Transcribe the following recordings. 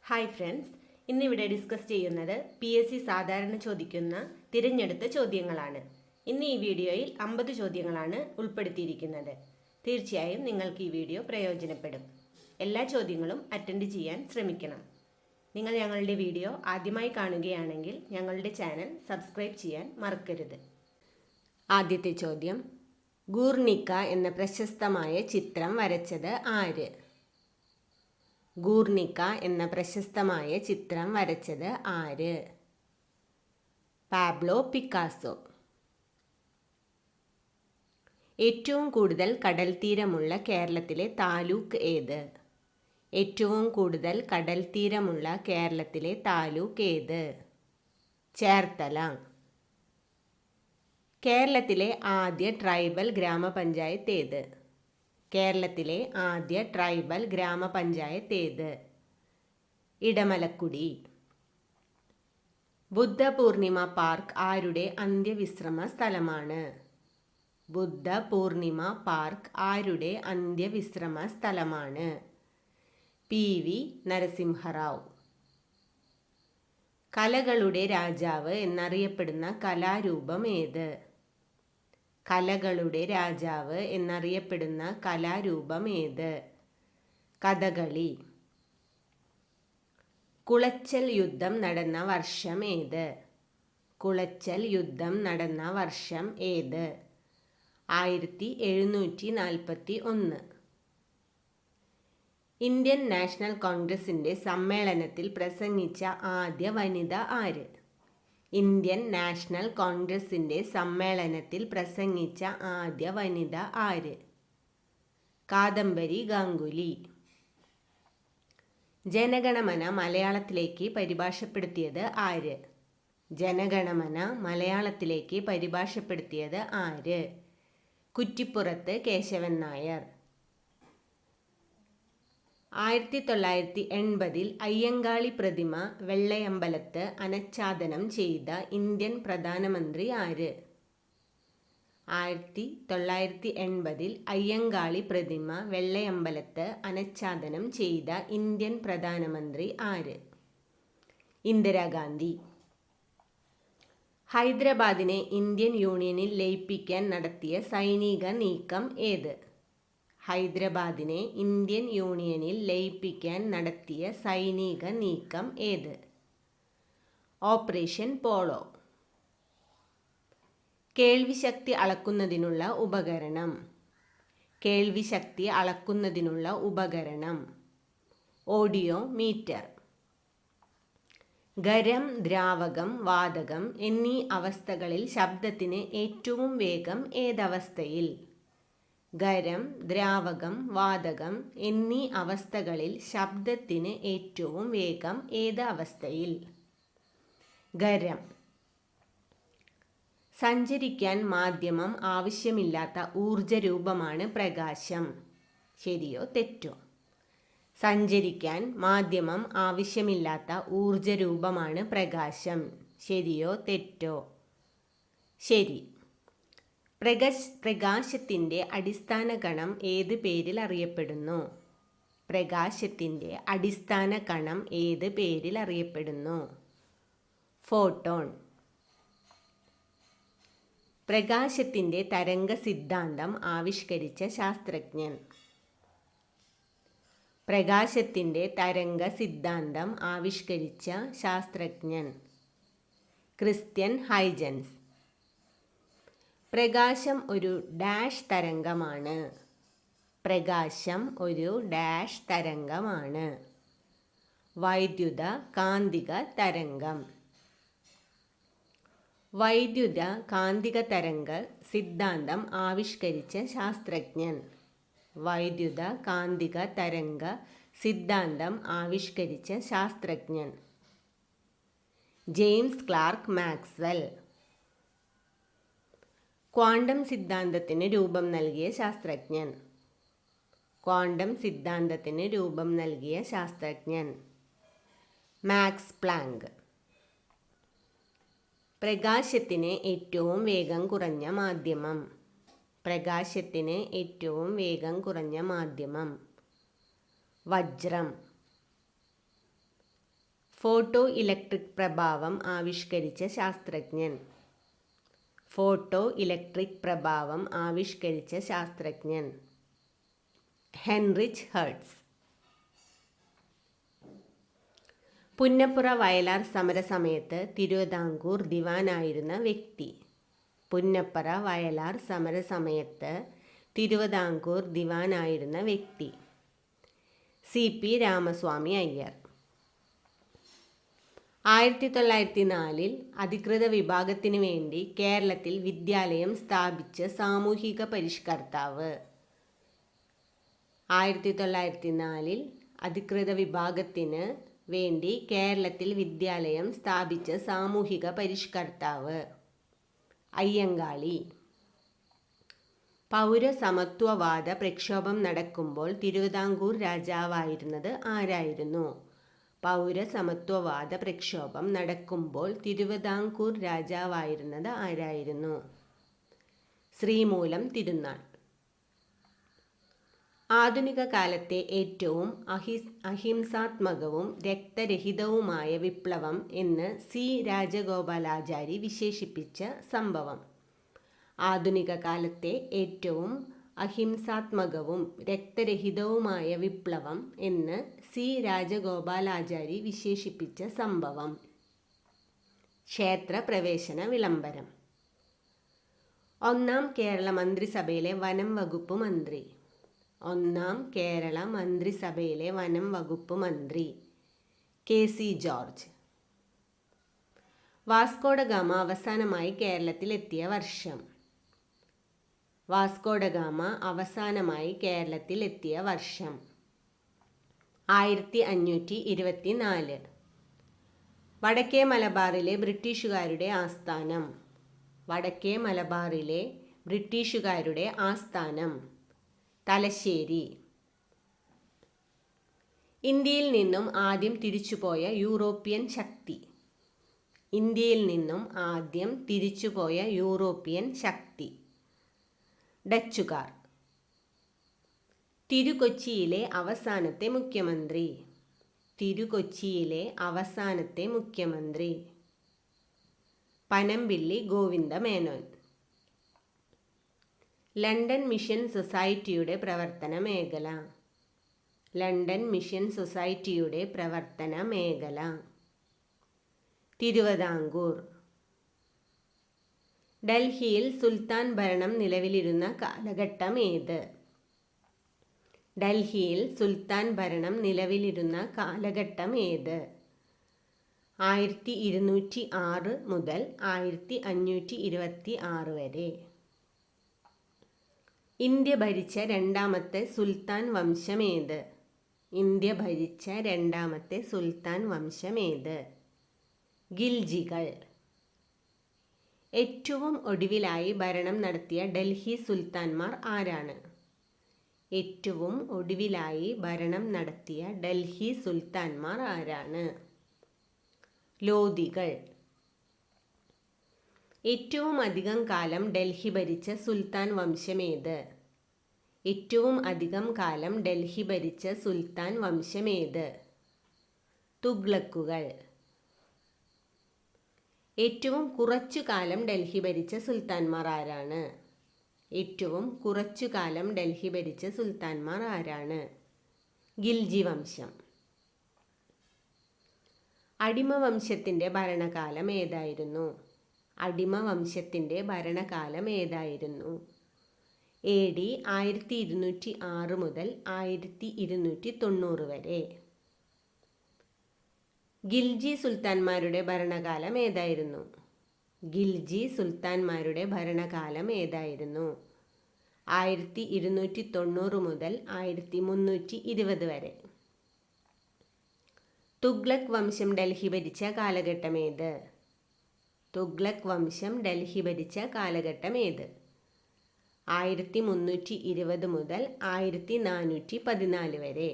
Hi friends, ഇന്നിവിടെ discuss ചെയ്യുന്നത് PSC സാധാരണ ചോദിക്കുന്ന തിരഞ്ഞെടുത്ത ചോദ്യങ്ങളാണ്. ഇന്ന് ഈ വീഡിയോയിൽ 50 ചോദ്യങ്ങളാണ് ഉൾപ്പെടുത്തിയിരിക്കുന്നത്. തീർച്ചയായും നിങ്ങൾക്ക് ഈ വീഡിയോ പ്രയോജനപ്പെടും. എല്ലാ ചോദ്യങ്ങളും അറ്റൻഡ് ചെയ്യാൻ ശ്രമിക്കണം. നിങ്ങൾ ഞങ്ങളുടെ വീഡിയോ ആദ്യമായി കാണുകയാണെങ്കിൽ ഞങ്ങളുടെ ചാനൽ സബ്സ്ക്രൈബ് ചെയ്യാൻ മറക്കരുത്. ആദ്യത്തെ ചോദ്യം, ഗൂർണിക്ക എന്ന പ്രശസ്തമായ ചിത്രം വരച്ചത് ആര്? ഗൂർണിക്ക എന്ന പ്രശസ്തമായ ചിത്രം വരച്ചത് ആര്? Pablo Picasso. ഏറ്റവും കൂടുതൽ കടൽ തീരമുള്ള കേരളത്തിലെ താലൂക്ക് ഏത്? ഏറ്റവും കൂടുതൽ കടൽ തീരമുള്ള കേരളത്തിലെ താലൂക്ക് ഏത്? ചേർത്തല. കേരളത്തിലെ ആദ്യ ട്രൈബൽ ഗ്രാമപഞ്ചായത്ത് ഏത്? കേരളത്തിലെ ആദ്യ ട്രൈബൽ ഗ്രാമപഞ്ചായത്ത് ഏത്? ഇടമലക്കുടി. ബുദ്ധ പൂർണിമ പാർക്ക് ആരുടെ അന്ത്യവിശ്രമ സ്ഥലമാണ്? ബുദ്ധ പൂർണിമ പാർക്ക് ആരുടെ അന്ത്യവിശ്രമ സ്ഥലമാണ്? PV നരസിംഹറാവ്. കലകളുടെ രാജാവ് എന്നറിയപ്പെടുന്ന കലാരൂപം ഏത്? കലകളുടെ രാജാവ് എന്നറിയപ്പെടുന്ന കലാരൂപം ഏത്? കഥകളി. കുളച്ചൽ യുദ്ധം നടന്ന വർഷം ഏത്? കുളച്ചൽ യുദ്ധം നടന്ന വർഷം ഏത്? 1741. ഇന്ത്യൻ നാഷണൽ കോൺഗ്രസിന്റെ സമ്മേളനത്തിൽ പ്രസംഗിച്ച ആദ്യ വനിത ആര്? ഇന്ത്യൻ നാഷണൽ കോൺഗ്രസിന്റെ സമ്മേളനത്തിൽ പ്രസംഗിച്ച ആദ്യ വനിത ആര്? കാദംബരി ഗാംഗുലി. ജനഗണമന മലയാളത്തിലേക്ക് പരിഭാഷപ്പെടുത്തിയത് ആര്? ജനഗണമന മലയാളത്തിലേക്ക് പരിഭാഷപ്പെടുത്തിയത് ആര്? കുറ്റിപ്പുറത്ത് കേശവൻ നായർ. 1980 അയ്യങ്കാളി പ്രതിമ വെള്ളയമ്പലത്ത് അനാച്ഛാദനം ചെയ്ത ഇന്ത്യൻ പ്രധാനമന്ത്രി ആര്? 1980 അയ്യങ്കാളി പ്രതിമ വെള്ളയമ്പലത്ത് അനാച്ഛാദനം ചെയ്ത ഇന്ത്യൻ പ്രധാനമന്ത്രി ആര്? ഇന്ദിരാഗാന്ധി. ഹൈദരാബാദിനെ ഇന്ത്യൻ യൂണിയനിൽ ലയിപ്പിക്കാൻ നടത്തിയ സൈനിക നീക്കം ഏത്? ഹൈദരാബാദിനെ ഇന്ത്യൻ യൂണിയനിൽ ലയിപ്പിക്കാൻ നടത്തിയ സൈനിക നീക്കം ഏത്? Operation polo. കേൾവിശക്തി അളക്കുന്നതിനുള്ള ഉപകരണം. കേൾവിശക്തി അളക്കുന്നതിനുള്ള ഉപകരണം. Audio metre. ഖരം, ദ്രാവകം, വാതകം എന്നീ അവസ്ഥകളിൽ ശബ്ദത്തിന് ഏറ്റവും വേഗം ഏതവസ്ഥയിൽ? ഖരം, ദ്രാവകം, വാതകം എന്നീ അവസ്ഥകളിൽ ശബ്ദത്തിന് ഏറ്റവും വേഗം ഏത് അവസ്ഥയിൽ? ഖരം. സഞ്ചരിക്കാൻ മാധ്യമം ആവശ്യമില്ലാത്ത ഊർജരൂപമാണ് പ്രകാശം. ശരിയോ തെറ്റോ? സഞ്ചരിക്കാൻ മാധ്യമം ആവശ്യമില്ലാത്ത ഊർജരൂപമാണ് പ്രകാശം. ശരിയോ തെറ്റോ? ശരി. പ്രകാശത്തിൻ്റെ അടിസ്ഥാന കണം ഏത് പേരിൽ അറിയപ്പെടുന്നു? പ്രകാശത്തിൻ്റെ അടിസ്ഥാന കണം ഏത് പേരിൽ അറിയപ്പെടുന്നു? ഫോട്ടോൺ. പ്രകാശത്തിൻ്റെ തരംഗ സിദ്ധാന്തം ആവിഷ്കരിച്ച ശാസ്ത്രജ്ഞൻ. പ്രകാശത്തിൻ്റെ തരംഗ സിദ്ധാന്തം ആവിഷ്കരിച്ച ശാസ്ത്രജ്ഞൻ. Christian Huygens. പ്രകാശം ഒരു ഡാഷ് തരംഗമാണ്. പ്രകാശം ഒരു ഡാഷ് തരംഗമാണ്. വൈദ്യുത കാന്തിക തരംഗം. വൈദ്യുത കാന്തിക തരംഗ സിദ്ധാന്തം ആവിഷ്കരിച്ച ശാസ്ത്രജ്ഞൻ. വൈദ്യുത കാന്തിക തരംഗ സിദ്ധാന്തം ആവിഷ്കരിച്ച ശാസ്ത്രജ്ഞൻ. James clerk Maxwell. ക്വാണ്ടം സിദ്ധാന്തത്തിന് രൂപം നൽകിയ ശാസ്ത്രജ്ഞൻ. ക്വാണ്ടം സിദ്ധാന്തത്തിന് രൂപം നൽകിയ ശാസ്ത്രജ്ഞൻ. Max Planck. പ്രകാശത്തിന് ഏറ്റവും വേഗം കുറഞ്ഞ മാധ്യമം. പ്രകാശത്തിന് ഏറ്റവും വേഗം കുറഞ്ഞ മാധ്യമം. വജ്രം. ഫോട്ടോ ഇലക്ട്രിക് പ്രഭാവം ആവിഷ്കരിച്ച ശാസ്ത്രജ്ഞൻ. ഫോട്ടോ ഇലക്ട്രിക് പ്രഭാവം ആവിഷ്കരിച്ച ശാസ്ത്രജ്ഞൻ ഹെൻറിച്ച് ഹെർട്സ്. പുന്നപ്പുറ വയലാർ സമരസമയത്ത് തിരുവിതാംകൂർ ദിവാനായിരുന്ന വ്യക്തി. പുന്നപ്പുറ വയലാർ സമരസമയത്ത് തിരുവിതാംകൂർ ദിവാനായിരുന്ന വ്യക്തി CP രാമസ്വാമി അയ്യർ. 1904 അധികൃത വിഭാഗത്തിന് വേണ്ടി കേരളത്തിൽ വിദ്യാലയം സ്ഥാപിച്ച സാമൂഹിക പരിഷ്കർത്താവ്. 1904 അധികൃത വിഭാഗത്തിന് വേണ്ടി കേരളത്തിൽ വിദ്യാലയം സ്ഥാപിച്ച സാമൂഹിക പരിഷ്കർത്താവ് അയ്യങ്കാളി. പൗരസമത്വവാദ പ്രക്ഷോഭം നടക്കുമ്പോൾ തിരുവിതാംകൂർ രാജാവായിരുന്നത് ആരായിരുന്നു? പൗരസമത്വവാദ പ്രക്ഷോഭം നടക്കുമ്പോൾ തിരുവിതാംകൂർ രാജാവായിരുന്നത് ആരായിരുന്നു? ശ്രീമൂലം തിരുനാൾ. ആധുനിക കാലത്തെ ഏറ്റവും അഹിംസാത്മകവും രക്തരഹിതവുമായ വിപ്ലവം എന്ന് C. രാജഗോപാലാചാരി വിശേഷിപ്പിച്ച സംഭവം. ആധുനിക കാലത്തെ ഏറ്റവും അഹിംസാത്മകവും രക്തരഹിതവുമായ വിപ്ലവം എന്ന് C. രാജഗോപാലാചാരി വിശേഷിപ്പിച്ച സംഭവം. ക്ഷേത്രപ്രവേശന വിളംബരം. ഒന്നാം കേരള മന്ത്രിസഭയിലെ വനം വകുപ്പ് മന്ത്രി. ഒന്നാം കേരള മന്ത്രിസഭയിലെ വനം വകുപ്പ് മന്ത്രി KC ജോർജ്. വാസ്കോഡ ഗാമ അവസാനമായി കേരളത്തിലെത്തിയ വർഷം. വാസ്കോഡ ഗാമ അവസാനമായി കേരളത്തിലെത്തിയ വർഷം 1524. വടക്കേ മലബാറിലെ ബ്രിട്ടീഷുകാരുടെ ആസ്ഥാനം. വടക്കേ മലബാറിലെ ബ്രിട്ടീഷുകാരുടെ ആസ്ഥാനം തലശ്ശേരി. ഇന്ത്യയിൽ നിന്നും ആദ്യം തിരിച്ചുപോയ യൂറോപ്യൻ ശക്തി. ഇന്ത്യയിൽ നിന്നും ആദ്യം തിരിച്ചുപോയ യൂറോപ്യൻ ശക്തി ഡച്ചുകാർ. തിരുക്കൊച്ചിയിലെ അവസാനത്തെ മുഖ്യമന്ത്രി. തിരുക്കൊച്ചിയിലെ അവസാനത്തെ മുഖ്യമന്ത്രി പനമ്പിള്ളി ഗോവിന്ദ മേനോൻ. ലണ്ടൻ മിഷൻ സൊസൈറ്റിയുടെ പ്രവർത്തന മേഖല. ലണ്ടൻ മിഷൻ സൊസൈറ്റിയുടെ പ്രവർത്തന മേഖല തിരുവിതാംകൂർ. ഡൽഹിയിൽ സുൽത്താൻ ഭരണം നിലവിലിരുന്ന കാലഘട്ടം ഏത്? ഡൽഹിയിൽ സുൽത്താൻ ഭരണം നിലവിലിരുന്ന കാലഘട്ടം ഏത്? 1206 മുതൽ 1526 വരെ. ഇന്ത്യ ഭരിച്ച രണ്ടാമത്തെ സുൽത്താൻ വംശമേത്? ഇന്ത്യ ഭരിച്ച രണ്ടാമത്തെ സുൽത്താൻ വംശമേത്? ഗിൽജികൾ. ഏറ്റവും ഒടുവിലായി ഭരണം നടത്തിയ ഡൽഹി സുൽത്താൻമാർ ആരാണ്? ഏറ്റവും ഒടുവിലായി ഭരണം നടത്തിയ ഡൽഹി സുൽത്താൻമാർ ആരാണ്? ലോധികൾ. ഏറ്റവും അധികം കാലം ഡൽഹി ഭരിച്ച സുൽത്താൻ വംശമേത്? ഏറ്റവും അധികം കാലം ഡൽഹി ഭരിച്ച സുൽത്താൻ വംശമേത്? തുഗ്ലക്കുകൾ. ഏറ്റവും കുറച്ചു കാലം ഡൽഹി ഭരിച്ച സുൽത്താൻമാർ ആരാണ്? ഏറ്റവും കുറച്ചു കാലം ഡൽഹി ഭരിച്ച സുൽത്താൻമാർ ആരാണ്? ഗിൽജി വംശം. അടിമവംശത്തിൻ്റെ ഭരണകാലം ഏതായിരുന്നു? അടിമവംശത്തിൻ്റെ ഭരണകാലം ഏതായിരുന്നു? AD 1206 മുതൽ 1290 വരെ. ഗിൽജി സുൽത്താൻമാരുടെ ഭരണകാലം ഏതായിരുന്നു? ഗിൽജി സുൽത്താൻമാരുടെ ഭരണകാലം ഏതായിരുന്നു? 1290 മുതൽ 1320 വരെ. തുഗ്ലക് വംശം ഡൽഹി ഭരിച്ച കാലഘട്ടമേത്? തുഗ്ലക് വംശം ഡൽഹി ഭരിച്ച കാലഘട്ടമേത്? 1320 മുതൽ 1414 വരെ.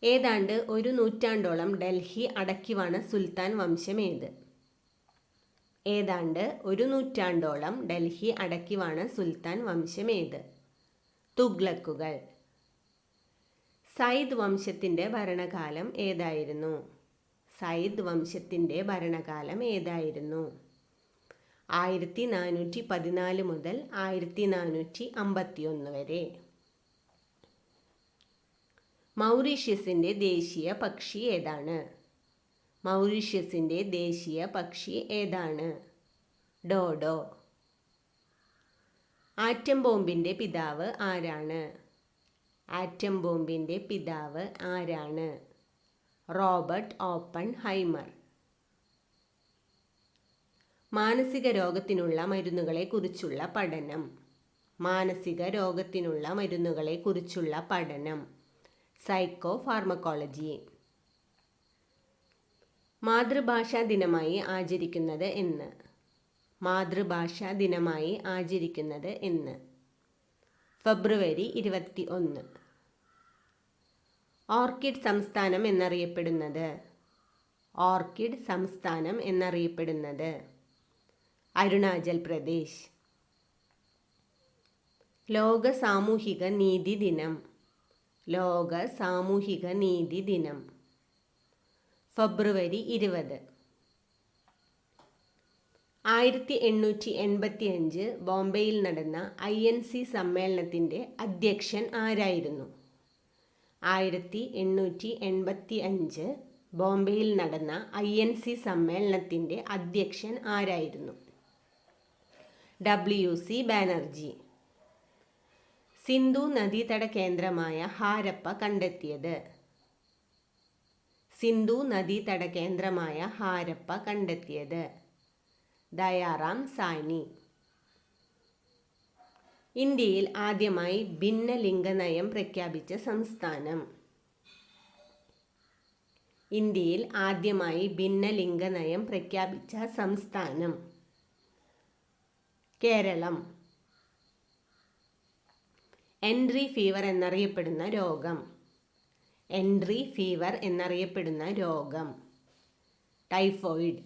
ഏതാണ്ട് ഒരു നൂറ്റാണ്ടോളം ഡൽഹി അടക്കിവാണ സുൽത്താൻ വംശമേത്? ഏതാണ്ട് ഒരു നൂറ്റാണ്ടോളം ഡൽഹി അടക്കിവാണ സുൽത്താൻ വംശമേത്? തുഗ്ലക്കുകൾ. സയ്യിദ് വംശത്തിൻ്റെ ഭരണകാലം ഏതായിരുന്നു? സയ്യിദ് വംശത്തിൻ്റെ ഭരണകാലം ഏതായിരുന്നു? 1414 മുതൽ 1451 വരെ. മൗറീഷ്യസിൻ്റെ ദേശീയ പക്ഷി ഏതാണ്? മൗറീഷ്യസിൻ്റെ ദേശീയ പക്ഷി ഏതാണ്? ഡോഡോ. ആറ്റം ബോംബിൻ്റെ പിതാവ് ആരാണ്? ആറ്റം ബോംബിൻ്റെ പിതാവ് ആരാണ്? Robert Oppenheimer. മാനസിക രോഗത്തിനുള്ള മരുന്നുകളെക്കുറിച്ചുള്ള പഠനം. മാനസിക രോഗത്തിനുള്ള മരുന്നുകളെക്കുറിച്ചുള്ള പഠനം. Psycho pharmacology. മാതൃഭാഷാ ദിനമായി ആചരിക്കുന്നത് എന്ന്? മാതൃഭാഷാ ദിനമായി ആചരിക്കുന്നത് എന്ന്? ഫെബ്രുവരി 21. ഓർക്കിഡ് സംസ്ഥാനം എന്നറിയപ്പെടുന്നത്? ഓർക്കിഡ് സംസ്ഥാനം എന്നറിയപ്പെടുന്നത്? അരുണാചൽ പ്രദേശ്. ലോക സാമൂഹിക നീതി ദിനം. ലോക സാമൂഹിക നീതി ദിനം. ഫെബ്രുവരി 20. 1885 ബോംബെയിൽ നടന്ന INC സമ്മേളനത്തിൻ്റെ അധ്യക്ഷൻ ആരായിരുന്നു? 1885 ബോംബെയിൽ നടന്ന INC സമ്മേളനത്തിൻ്റെ അധ്യക്ഷൻ ആരായിരുന്നു? WC ബാനർജി. സിന്ധു നദീതട കേന്ദ്രമായ ഹാരപ്പ കണ്ടെത്തിയത്? സിന്ധു നദീതട കേന്ദ്രമായ ഹാരപ്പ കണ്ടെത്തിയത്? ദയാറാം സായ്നി. ഇന്ത്യയിൽ ആദ്യമായി ഭിന്നലിംഗ നയം പ്രഖ്യാപിച്ച സംസ്ഥാനം? ഇന്ത്യയിൽ ആദ്യമായി ഭിന്നലിംഗ നയം പ്രഖ്യാപിച്ച സംസ്ഥാനം? കേരളം. എൻട്രി ഫീവർ എന്നറിയപ്പെടുന്ന രോഗം? എൻട്രി ഫീവർ എന്നറിയപ്പെടുന്ന രോഗം? ടൈഫോയിഡ്.